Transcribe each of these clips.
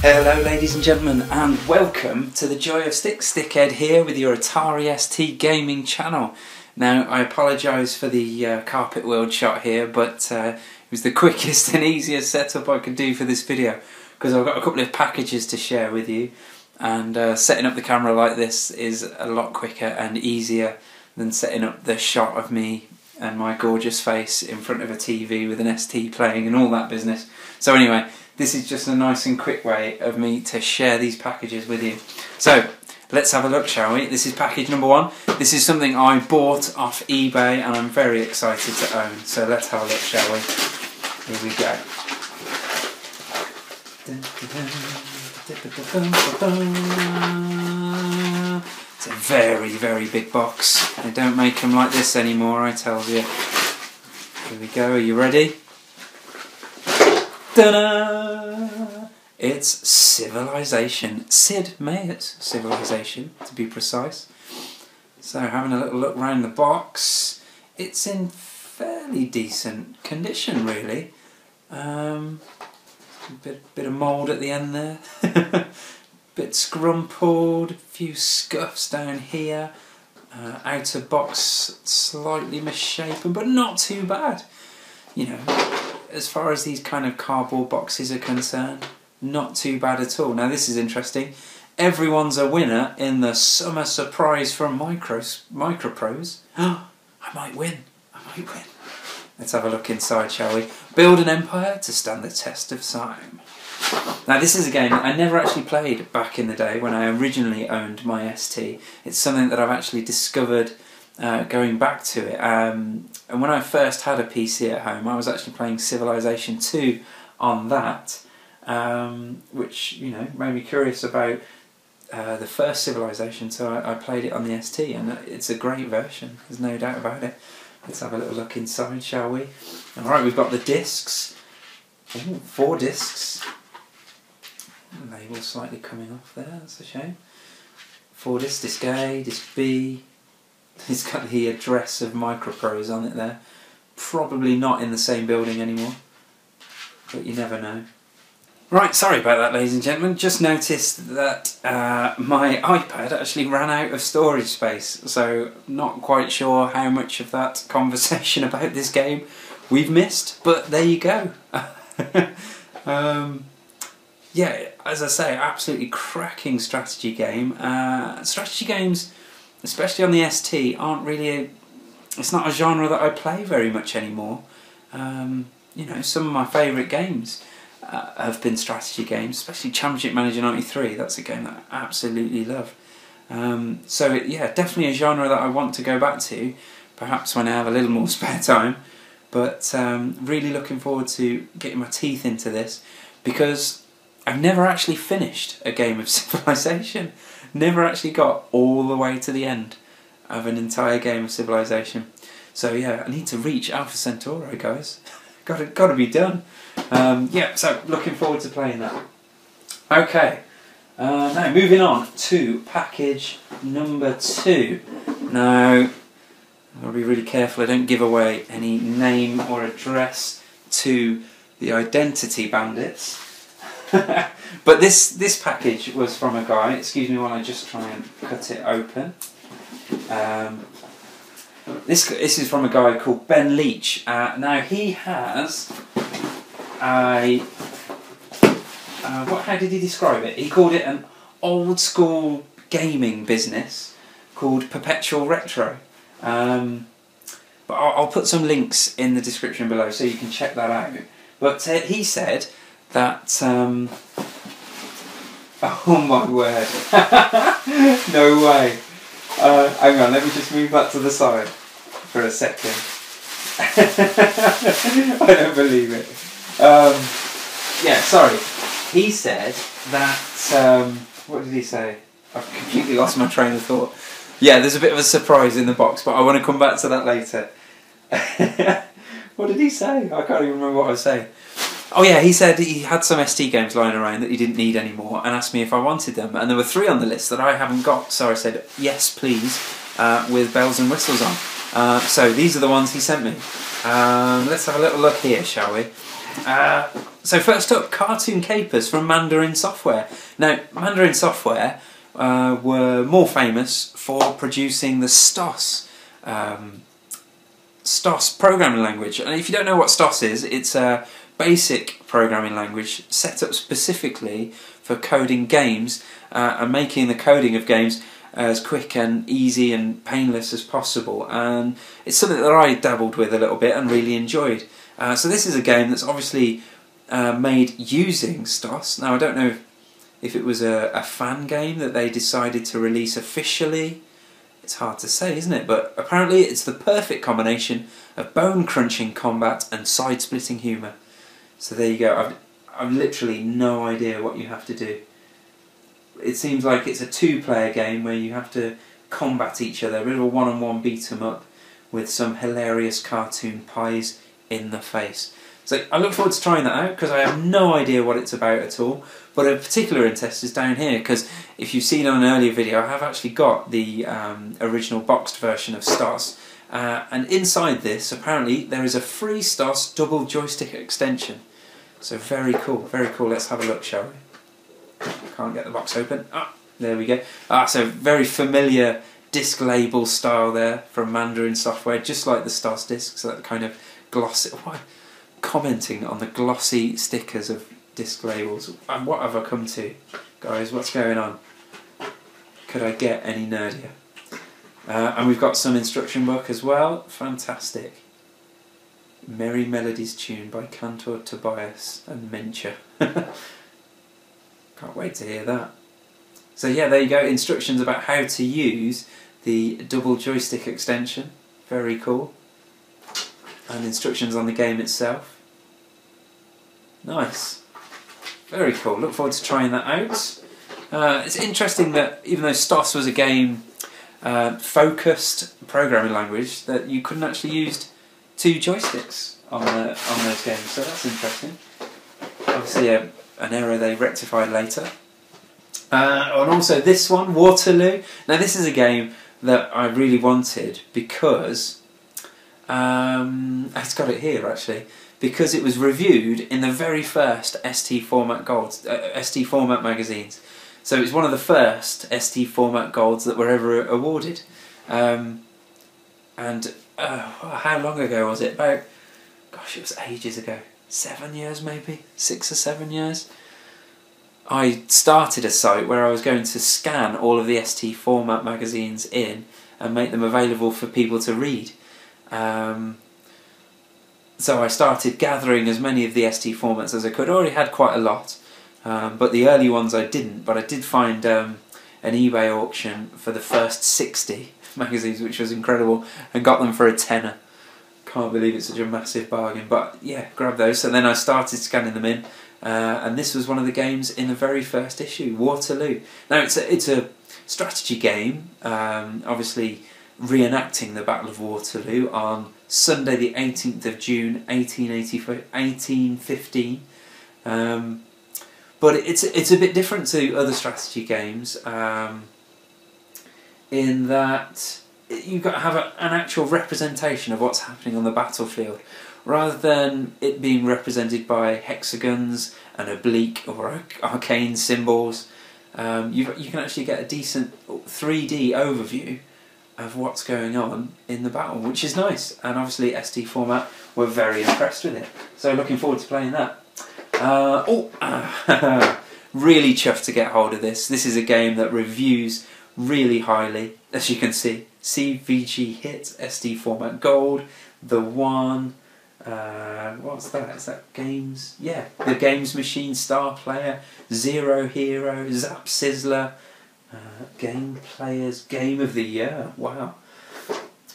Hello ladies and gentlemen, and welcome to the Joy of Sticks. Stickhead here with your Atari ST gaming channel. Now I apologise for the carpet world shot here, but it was the quickest and easiest setup I could do for this video because I've got a couple of packages to share with you, and setting up the camera like this is a lot quicker and easier than setting up the shot of me and my gorgeous face in front of a TV with an ST playing and all that business. So anyway, this is just a nice and quick way of me to share these packages with you. So, let's have a look, shall we? This is package number one. This is something I bought off eBay and I'm very excited to own. So let's have a look, shall we? Here we go. It's a very, very big box. They don't make them like this anymore, I tell you. Here we go, are you ready? Ta-da! It's Civilization. Sid Meier's Civilization, to be precise. So, having a little look around the box, it's in fairly decent condition, really. Bit of mould at the end there. Bit scrumpled, a few scuffs down here. Outer box slightly misshapen, but not too bad. You know, as far as these kind of cardboard boxes are concerned, not too bad at all. Now this is interesting. Everyone's a winner in the summer surprise from Microprose. I might win. I might win. Let's have a look inside, shall we? Build an empire to stand the test of time. Now this is a game I never actually played back in the day when I originally owned my ST. It's something that I've actually discovered going back to it. And when I first had a PC at home, I was actually playing Civilization 2 on that, which, you know, made me curious about the first Civilization, so I played it on the ST, and it's a great version, there's no doubt about it. Let's have a little look inside, shall we? Alright, we've got the discs. Ooh, 4 discs. The label slightly coming off there, that's a shame. 4 discs, disc A, disc B. It's got the address of Microprose on it there. Probably not in the same building anymore, but you never know. Right, sorry about that, ladies and gentlemen. Just noticed that my iPad actually ran out of storage space, so not quite sure how much of that conversation about this game we've missed, but there you go. Yeah, as I say, absolutely cracking strategy game. Strategy games, especially on the ST, aren't really it's not a genre that I play very much anymore. You know, some of my favourite games have been strategy games, especially Championship Manager 93. That's a game that I absolutely love. So yeah, definitely a genre that I want to go back to, perhaps when I have a little more spare time. But really looking forward to getting my teeth into this, because I've never actually finished a game of Civilization. Never actually got all the way to the end of an entire game of Civilization. So yeah, I need to reach Alpha Centauri, guys. Gotta be done. Yeah, so looking forward to playing that. Okay, now moving on to package number 2. Now, I'll be really careful I don't give away any name or address to the identity bandits. But this package was from a guy. Excuse me while I just try and cut it open. This is from a guy called Ben Leach. Now he has a how did he describe it? He called it an old school gaming business called Perpetual Retro. But I'll put some links in the description below so you can check that out. But he said that oh my word. No way. Hang on, let me just move that to the side for a second. I don't believe it. Yeah, sorry. He said that, what did he say? I've completely lost my train of thought. Yeah, there's a bit of a surprise in the box, but I want to come back to that later. What did he say? I can't even remember what I was saying. Oh yeah, he said he had some SD games lying around that he didn't need anymore and asked me if I wanted them. And there were 3 on the list that I haven't got, so I said, yes please, with bells and whistles on. So these are the ones he sent me. Let's have a little look here, shall we? So first up, Cartoon Capers from Mandarin Software. Now, Mandarin Software were more famous for producing the STOS programming language. And if you don't know what STOS is, it's a basic programming language set up specifically for coding games and making the coding of games as quick and easy and painless as possible. And it's something that I dabbled with a little bit and really enjoyed. So this is a game that's obviously made using STOS. Now I don't know if it was a fan game that they decided to release officially. It's hard to say, isn't it? But apparently it's the perfect combination of bone-crunching combat and side-splitting humour. So there you go. I've literally no idea what you have to do. It seems like it's a 2-player game where you have to combat each other. A bit of a one-on-one beat-em-up with some hilarious cartoon pies in the face. So I look forward to trying that out because I have no idea what it's about at all. But of particular interest is down here because if you've seen on an earlier video, I have actually got the original boxed version of STOS. And inside this, apparently, there is a free STOS double joystick extension. So very cool, very cool. Let's have a look, shall we? Can't get the box open. Ah, there we go. So very familiar disc label style there from Mandarin Software, just like the STOS discs, that kind of glossy. Why? Commenting on the glossy stickers of disc labels. And what have I come to? Guys, what's going on? Could I get any nerdier? And we've got some instruction book as well. Fantastic. Merry Melodies tune by Cantor Tobias and Mincher. Can't wait to hear that. So yeah, there you go. Instructions about how to use the double joystick extension. Very cool. And instructions on the game itself. Nice. Very cool. Look forward to trying that out. It's interesting that even though STOS was a game focused programming language, that you couldn't actually use 2 joysticks on those games. So that's interesting. Obviously an error they rectified later. And also this one, Waterloo. Now this is a game that I really wanted because it's got it here actually, because it was reviewed in the very first ST format golds, ST format magazines. So it's one of the first ST format golds that were ever awarded. How long ago was it? About, gosh, it was ages ago. 7 years maybe? 6 or 7 years? I started a site where I was going to scan all of the ST format magazines in and make them available for people to read. So I started gathering as many of the ST formats as I could. I already had quite a lot, but the early ones I didn't. But I did find an eBay auction for the first 60 magazines, which was incredible, and got them for a tenner. Can't believe it's such a massive bargain, but yeah, grab those. So then I started scanning them in, and this was one of the games in the very first issue, Waterloo. Now it's a strategy game, obviously reenacting the Battle of Waterloo on Sunday the 18th of June 1815. But it's a bit different to other strategy games in that you've got to have an actual representation of what's happening on the battlefield, rather than it being represented by hexagons and oblique or arcane symbols. You can actually get a decent 3D overview of what's going on in the battle, which is nice. And obviously ST format were very impressed with it, so looking forward to playing that. Really chuffed to get hold of this. This is a game that reviews really highly, as you can see. CVG hit, ST format gold, the one, what's that? Is that games? Yeah, the Games Machine Star Player, Zero Hero, Zap Sizzler, Game Players Game of the Year. Wow.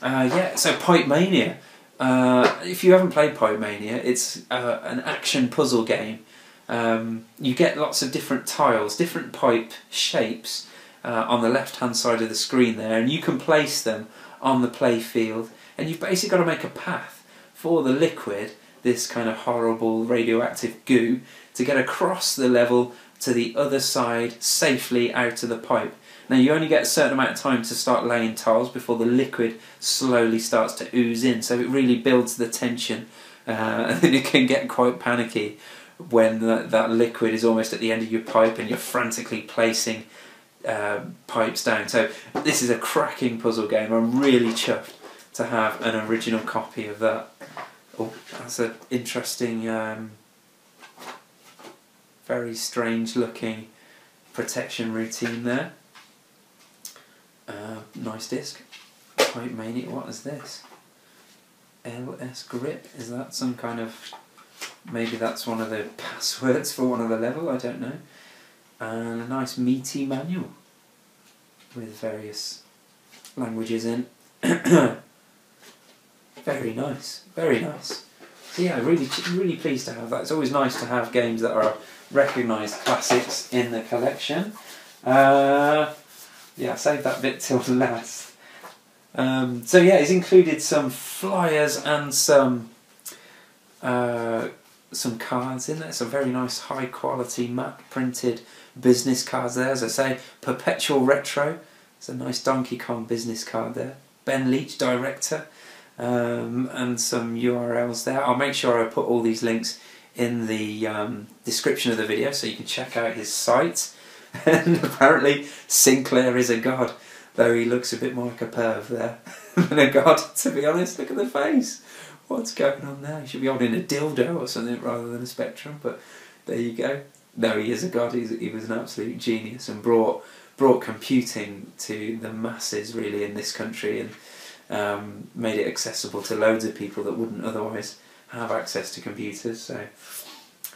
Yeah, so Pipe Mania. If you haven't played Pipe Mania, it's an action puzzle game. You get lots of different tiles, different pipe shapes on the left hand side of the screen there, and you can place them on the play field, and you've basically got to make a path for the liquid this kind of horrible radioactive goo to get across the level to the other side safely out of the pipe. Now you only get a certain amount of time to start laying tiles before the liquid slowly starts to ooze in, so it really builds the tension, and it can get quite panicky when that liquid is almost at the end of your pipe and you're frantically placing pipes down. So this is a cracking puzzle game. I'm really chuffed to have an original copy of that. Oh, that's an interesting, very strange looking protection routine there. Nice disc. Pipe Mania, what is this? LS grip, is that some kind of, maybe that's one of the passwords for one of the level, I don't know. And a nice meaty manual with various languages in. Very nice, very nice. So yeah, really pleased to have that. It's always nice to have games that are recognised classics in the collection. Yeah, save that bit till last. So yeah, it's included some flyers and some cards in there. Some very nice high quality matte printed business cards there. As I say, Perpetual Retro. It's a nice Donkey Kong business card there. Ben Leach, director, and some URLs there. I'll make sure I put all these links in the description of the video so you can check out his site. And apparently Sinclair is a god, though he looks a bit more like a perv there than a god, to be honest. Look at the face. What's going on there? He should be holding a dildo or something rather than a Spectrum, but there you go. No, he is a god. He was an absolute genius and brought computing to the masses really in this country, and made it accessible to loads of people that wouldn't otherwise have access to computers. So,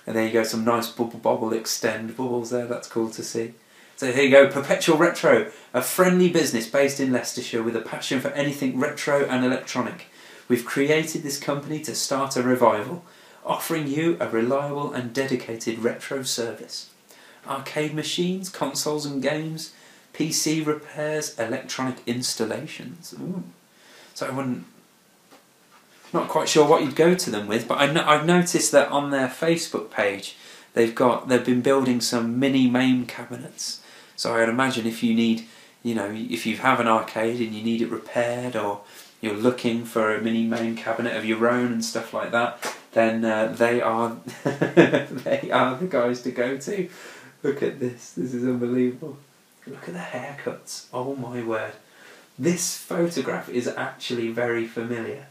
and there you go, some nice bubble bobble extend bubbles there. That's cool to see. So here you go, Perpetual Retro, a friendly business based in Leicestershire with a passion for anything retro and electronic. We've created this company to start a revival, offering you a reliable and dedicated retro service. Arcade machines, consoles and games, PC repairs, electronic installations. Ooh. So not quite sure what you'd go to them with, but I've noticed that on their Facebook page they've been building some mini MAME cabinets. So I'd imagine if you need, if you have an arcade and you need it repaired, or you're looking for a mini MAME cabinet of your own and stuff like that, then they are they are the guys to go to. Look at this. This is unbelievable. Look at the haircuts. Oh my word. This photograph is actually very familiar.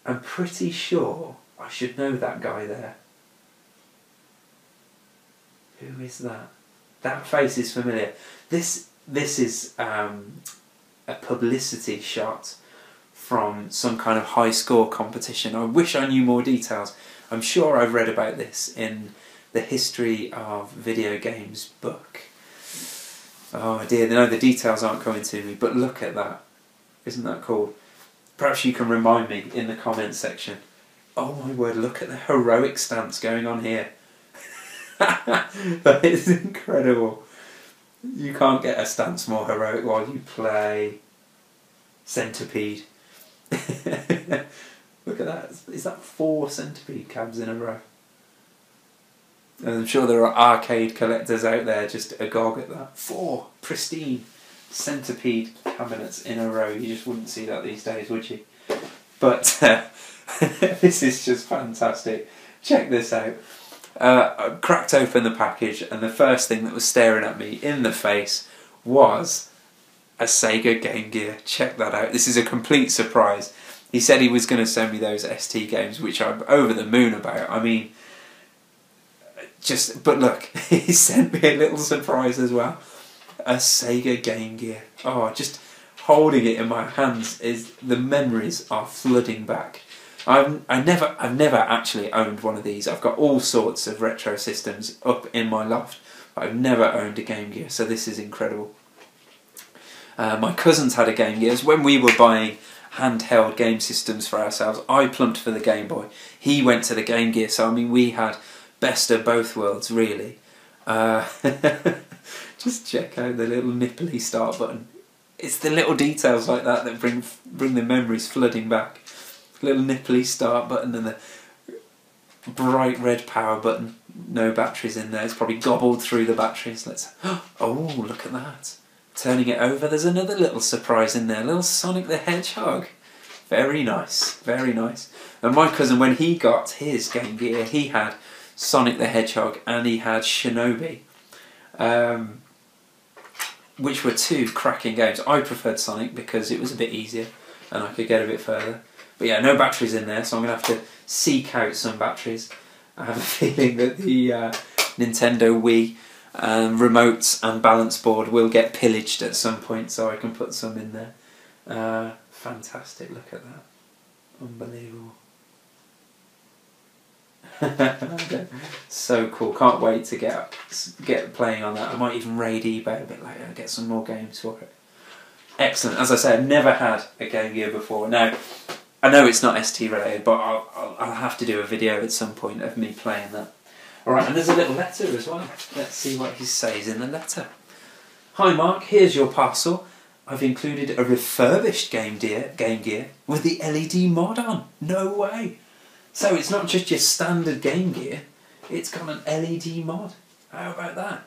I'm pretty sure I should know that guy there. Who is that? That face is familiar. This is a publicity shot from some kind of high score competition. I wish I knew more details. I'm sure I've read about this in the History of Video Games book. Oh dear, no, the details aren't coming to me, but look at that. Isn't that cool? Perhaps you can remind me in the comments section. Oh my word, look at the heroic stance going on here. That is incredible. You can't get a stance more heroic while you play Centipede. Look at that. Is that 4 Centipede cabs in a row? And I'm sure there are arcade collectors out there just agog at that. 4 pristine Centipede cabinets in a row. You just wouldn't see that these days, would you? But this is just fantastic. Check this out. I cracked open the package and the first thing that was staring at me in the face was a Sega Game Gear. Check that out. This is a complete surprise. He said he was going to send me those ST games, which I'm over the moon about. I mean, but look, he sent me a little surprise as well. A Sega Game Gear. Oh, just holding it in my hands, the memories are flooding back. I've never actually owned one of these. I've got all sorts of retro systems up in my loft, but I've never owned a Game Gear, so this is incredible. My cousins had a Game Gear. When we were buying handheld game systems for ourselves, I plumped for the Game Boy. He went to the Game Gear, so I mean we had best of both worlds really. Just check out the little nipply start button. It's the little details like that that bring the memories flooding back. Little nipply start button and bright red power button. No batteries in there. It's probably gobbled through the batteries. Let's. Oh, look at that! Turning it over, there's another little surprise in there. Little Sonic the Hedgehog. Very nice, very nice. And my cousin, when he got his Game Gear, he had Sonic the Hedgehog and he had Shinobi, which were two cracking games. I preferred Sonic because it was a bit easier and I could get a bit further. But yeah, no batteries in there, so I'm going to have to seek out some batteries. I have a feeling that the Nintendo Wii remotes and balance board will get pillaged at some point, so I can put some in there. Fantastic, look at that. Unbelievable. So cool, can't wait to get playing on that. I might even raid eBay a bit later and get some more games for it. Excellent. As I say, I've never had a Game Gear before. Now, I know it's not ST related, but I'll have to do a video at some point of me playing that. Alright, and there's a little letter as well. Let's see what he says in the letter. Hi Mark, here's your parcel. I've included a refurbished Game Gear with the LED mod on. No way! So it's not just your standard Game Gear, it's got an LED mod. How about that?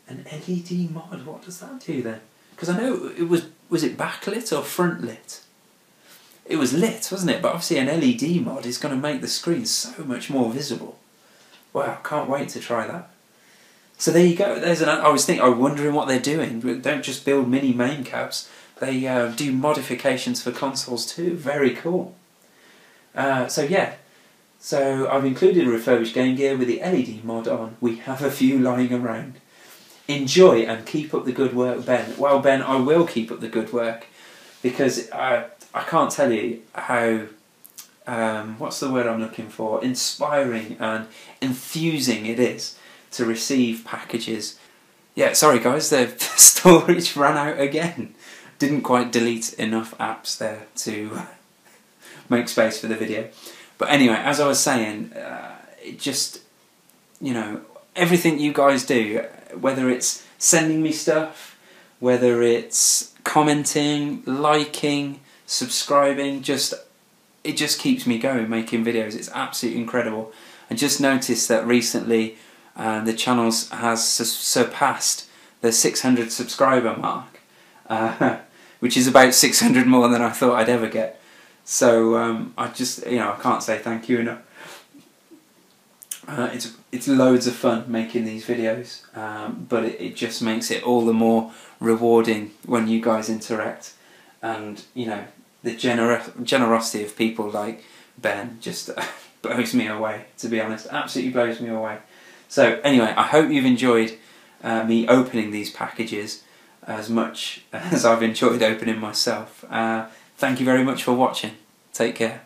An LED mod, what does that do then? Because I know it was it backlit or front lit? It was lit, wasn't it? But obviously an LED mod is going to make the screen so much more visible. Wow, can't wait to try that. So there you go. I was wondering what they're doing. They don't just build mini main cabs. They do modifications for consoles too. Very cool. So yeah. So I've included a refurbished Game Gear with the LED mod on. We have a few lying around. Enjoy and keep up the good work, Ben. Well, Ben, I will keep up the good work because I can't tell you how. What's the word I'm looking for? Inspiring and enthusing it is to receive packages. Yeah, sorry guys, the storage ran out again. Didn't quite delete enough apps there to make space for the video. But anyway, as I was saying, it just, you know, everything you guys do, whether it's sending me stuff, whether it's commenting, liking, subscribing, it just keeps me going making videos. It's absolutely incredible. I just noticed that recently the channel has surpassed the 600 subscriber mark, which is about 600 more than I thought I'd ever get. So I just, you know, I can't say thank you enough. It's loads of fun making these videos, but it just makes it all the more rewarding when you guys interact, and you know, the generosity of people like Ben just blows me away, to be honest. Absolutely blows me away. So anyway, I hope you've enjoyed me opening these packages as much as I've enjoyed opening myself. Thank you very much for watching. Take care.